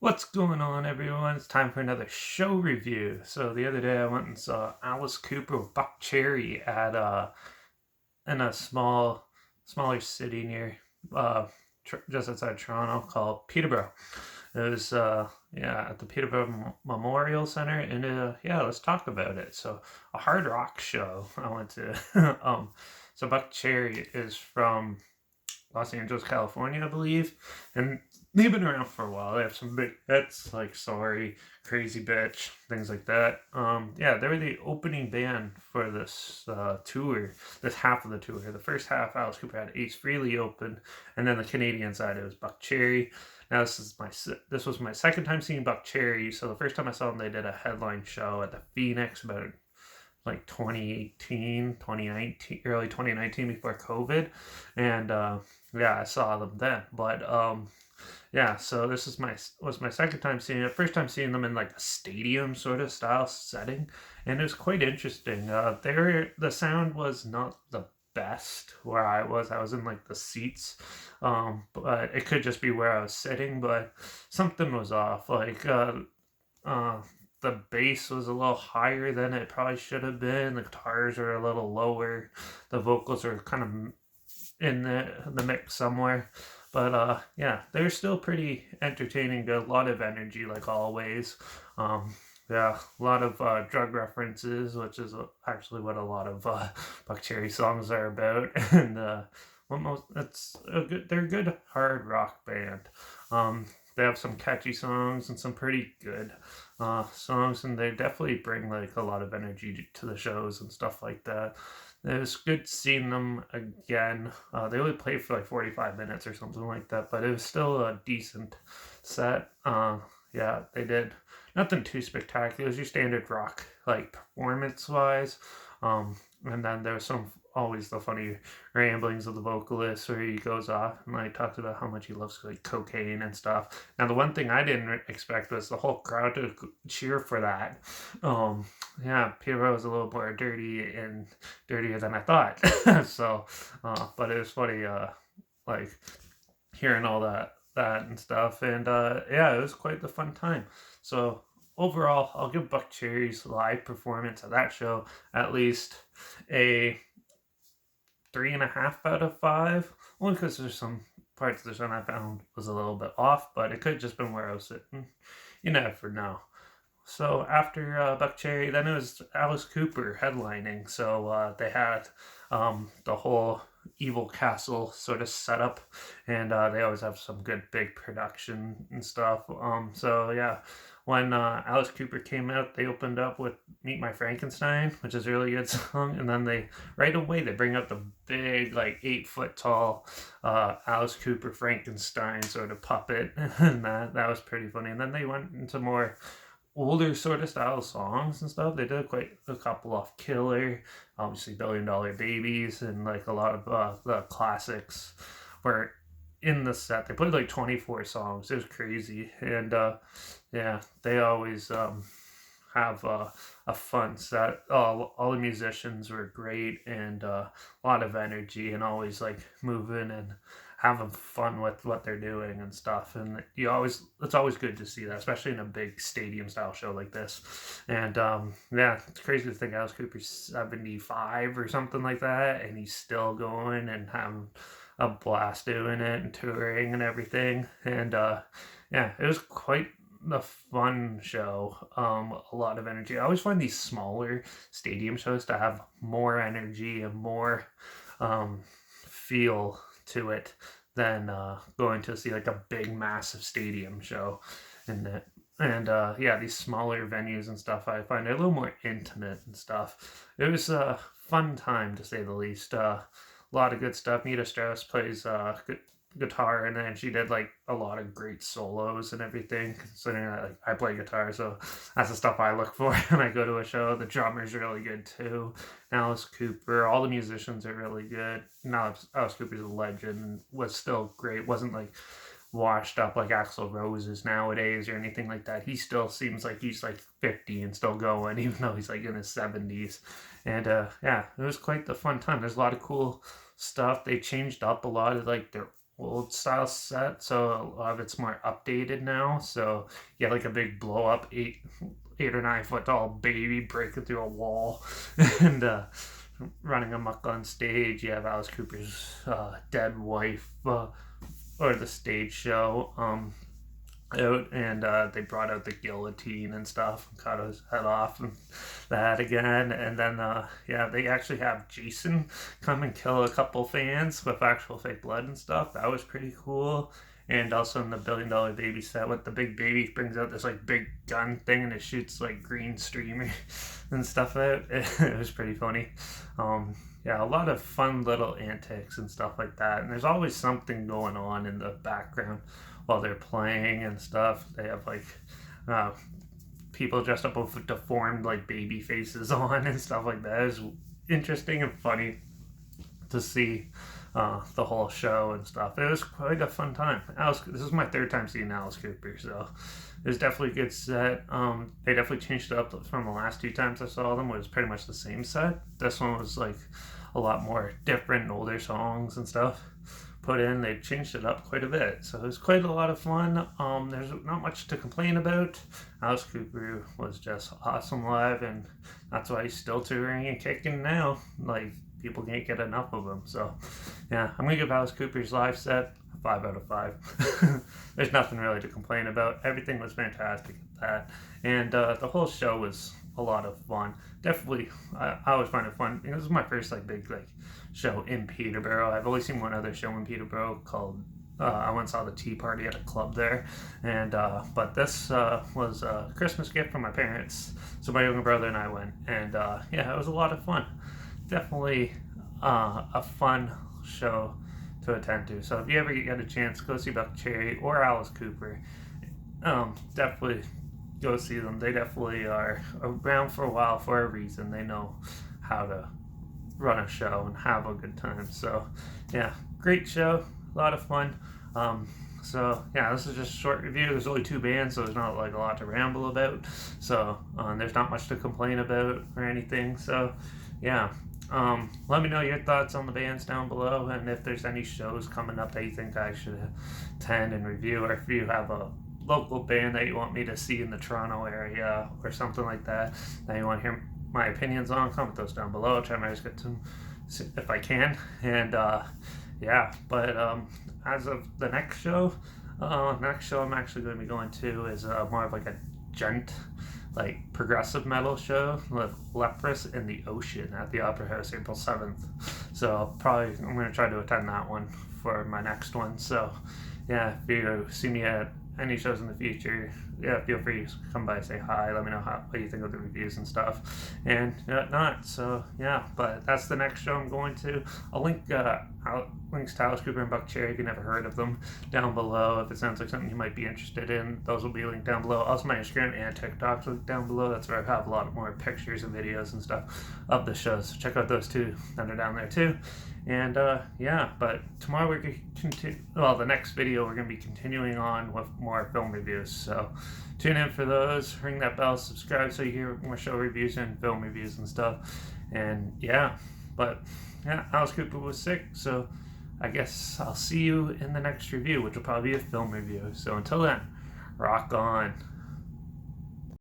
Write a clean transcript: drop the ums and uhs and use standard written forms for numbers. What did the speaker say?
What's going on, everyone? It's time for another show review. So the other day I went and saw Alice Cooper with Buck Cherry at in a smaller city near just outside Toronto called Peterborough. It was at the Peterborough Memorial Center, and let's talk about it. So a hard rock show I went to. So Buck Cherry is from Los Angeles, California, I believe. And they've been around for a while. They have some big hits like Sorry, Crazy Bitch, things like that. They were the opening band for this tour, this half of the tour. The first half, Alice Cooper had Ace Frehley open, and then the Canadian side, it was Buck Cherry. Now this was my second time seeing Buck Cherry. So the first time I saw them, they did a headline show at the Phoenix about like 2018, 2019, early 2019 before COVID. And I saw them then. But so this is was my second time seeing it. First time seeing them in like a stadium sort of style setting, and it was quite interesting. The sound was not the best where I was. I was in like the seats, but it could just be where I was sitting. But something was off. Uh, the bass was a little higher than it probably should have been. The guitars are a little lower. The vocals are kind of in the mix somewhere. But they're still pretty entertaining. Got a lot of energy, like always. A lot of drug references, which is actually what a lot of Buck Cherry songs are about. And they're a good hard rock band. They have some catchy songs and some pretty good songs, and they definitely bring like a lot of energy to the shows and stuff like that. It was good seeing them again. They only played for like 45 minutes or something like that, but it was still a decent set. They did nothing too spectacular. It was your standard rock, like performance wise. And then there was always the funny ramblings of the vocalist where he goes off and like talks about how much he loves like cocaine and stuff. Now the one thing I didn't expect was the whole crowd to cheer for that. Peterborough was a little more dirtier than I thought. But it was funny, like hearing all that and stuff, and it was quite the fun time. So overall, I'll give Buck Cherry's live performance at that show at least a 3.5 out of 5. Only because there's some parts of the show I found was a little bit off, but it could have just been where I was sitting. You never know. So after Buck Cherry, then it was Alice Cooper headlining. So they had the whole Evil Castle sort of setup, and they always have some good big production and stuff. When Alice Cooper came out, they opened up with "Meet My Frankenstein," which is a really good song, and then right away they bring up the big, like 8 foot tall Alice Cooper Frankenstein sort of puppet, and that was pretty funny. And then they went into more older sort of style songs and stuff. They did quite a couple off Killer, obviously Billion Dollar Babies, and like a lot of the classics were in the set. They played like 24 songs. It was crazy. And they always have a fun set. All the musicians were great, and a lot of energy, and always like moving and having fun with what they're doing and stuff. And it's always good to see that, especially in a big stadium style show like this. And it's crazy to think Alice Cooper's 75 or something like that, and he's still going and having a blast doing it and touring and everything. And it was quite the fun show. A lot of energy. I always find these smaller stadium shows to have more energy and more feel to it than going to see like a big massive stadium show. These smaller venues and stuff I find are a little more intimate and stuff. It was a fun time to say the least. A lot of good stuff. Nita Strauss plays guitar, and then she did like a lot of great solos and everything, considering that like, I play guitar, so that's the stuff I look for when I go to a show. The drummer's really good too. Alice Cooper, all the musicians are really good. Now Alice Cooper's a legend, was still great, wasn't like washed up like Axl Rose is nowadays or anything like that. He still seems like he's like 50 and still going, even though he's like in his 70s. And it was quite the fun time. There's a lot of cool stuff. They changed up a lot of like their old style set, so a lot of it's more updated now. So you have like a big blow up 8 or 9 foot tall baby breaking through a wall and running amok on stage. You have Alice Cooper's dead wife, or the stage show. Out, and they brought out the guillotine and stuff and cut his head off and that again. And then yeah, they actually have Jason come and kill a couple fans with actual fake blood and stuff. That was pretty cool. And also in the $1 Billion Baby set, with the big baby brings out this like big gun thing and it shoots like green streamer and stuff out. It was pretty funny. Yeah, a lot of fun little antics and stuff like that. And there's always something going on in the background while they're playing and stuff. They have like people dressed up with deformed like baby faces on and stuff like that. It's interesting and funny to see the whole show and stuff. It was quite a fun time. This is my third time seeing Alice Cooper, so it was definitely a good set. They definitely changed it up from the last 2 times I saw them. It was pretty much the same set. This one was like a lot more different, older songs and stuff put in. They changed it up quite a bit, so it was quite a lot of fun. There's not much to complain about. Alice Cooper was just awesome live, and that's why he's still touring and kicking now. Like, people can't get enough of him. So yeah, I'm gonna give Alice Cooper's live set a 5 out of 5. There's nothing really to complain about. Everything was fantastic at that, and the whole show was a lot of fun. Definitely, I always find it fun. This is my first like big like show in Peterborough. I've only seen one other show in Peterborough called I went and saw the Tea Party at a club there, and but this was a Christmas gift from my parents. So my younger brother and I went, and yeah, it was a lot of fun. Definitely a fun show to attend to. So if you ever get a chance, go see Buckcherry or Alice Cooper. Definitely go see them. They definitely are around for a while for a reason. They know how to run a show and have a good time. So yeah, great show, a lot of fun. So yeah, this is just a short review. There's only 2 bands, so there's not like a lot to ramble about. So there's not much to complain about or anything. So yeah, let me know your thoughts on the bands down below, and if there's any shows coming up that you think I should attend and review, or if you have a local band that you want me to see in the Toronto area or something like that you want to hear my opinions on, comment those down below. I'll try my best to get to them if I can. And yeah, but as of the next show I'm actually going to be going to is more of like a like progressive metal show with Leprous in the Ocean at the Opera House April 7th. So I'm going to try to attend that one for my next one. So yeah, if you see me at any shows in the future, yeah, feel free to come by, say hi, let me know what you think of the reviews and stuff, and whatnot. So yeah, but that's the next show I'm going to. I'll link links to Alice Cooper and Buckcherry if you never heard of them down below. If it sounds like something you might be interested in, those will be linked down below. Also my Instagram and TikTok's linked down below. That's where I have a lot more pictures and videos and stuff of the shows. So check out those too, that are down there too. And yeah, but tomorrow we're going to continue, well, the next video we're going to be continuing on with more film reviews. So tune in for those, ring that bell, subscribe so you hear more show reviews and film reviews and stuff. And yeah, but yeah, Alice Cooper was sick, so I guess I'll see you in the next review, which will probably be a film review. So until then, rock on.